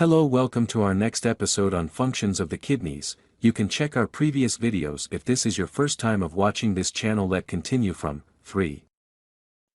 Hello, welcome to our next episode on functions of the kidneys. You can check our previous videos if this is your first time of watching this channel. Let's continue from 3.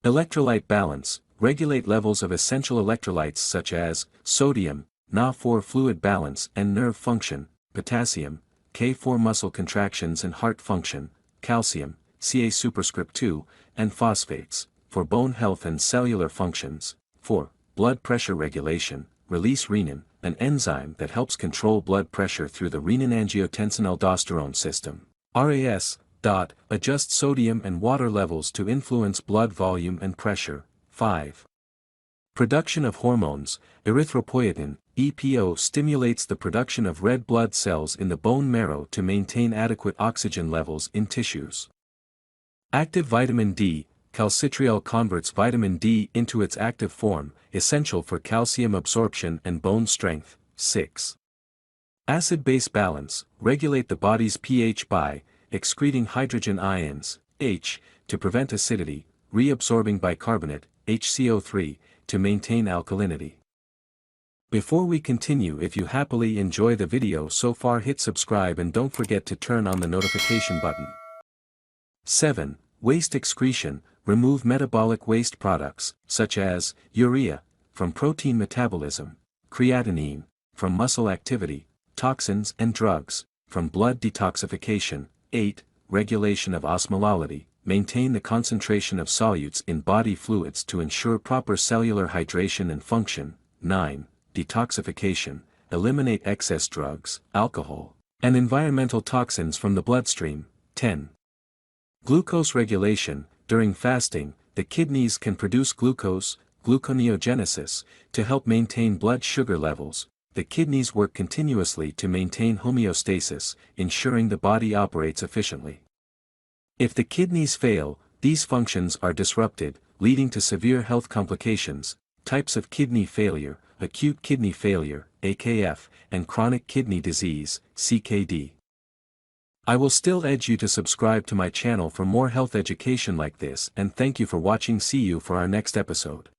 Electrolyte balance. Regulate levels of essential electrolytes such as sodium, Na4 fluid balance and nerve function, potassium, K4 muscle contractions and heart function, calcium, Ca superscript 2, and phosphates, for bone health and cellular functions. 4. Blood pressure regulation. Release renin, an enzyme that helps control blood pressure through the renin-angiotensin-aldosterone system. RAS. Adjust sodium and water levels to influence blood volume and pressure. 5. Production of hormones. Erythropoietin, EPO, stimulates the production of red blood cells in the bone marrow to maintain adequate oxygen levels in tissues. Active vitamin D. Calcitriol converts vitamin D into its active form, essential for calcium absorption and bone strength. 6. Acid-base balance. Regulate the body's pH by excreting hydrogen ions, H, to prevent acidity, reabsorbing bicarbonate, HCO3, to maintain alkalinity. Before we continue, if you happily enjoy the video so far, hit subscribe and don't forget to turn on the notification button. 7. Waste excretion. Remove metabolic waste products, such as urea, from protein metabolism, creatinine, from muscle activity, toxins and drugs, from blood detoxification. 8. Regulation of osmolality. Maintain the concentration of solutes in body fluids to ensure proper cellular hydration and function. 9. Detoxification. Eliminate excess drugs, alcohol, and environmental toxins from the bloodstream. 10. Glucose regulation. During fasting, the kidneys can produce glucose, gluconeogenesis, to help maintain blood sugar levels. The kidneys work continuously to maintain homeostasis, ensuring the body operates efficiently. If the kidneys fail, these functions are disrupted, leading to severe health complications. Types of kidney failure: acute kidney failure, AKF, and chronic kidney disease, CKD. I will still urge you to subscribe to my channel for more health education like this, and thank you for watching. See you for our next episode.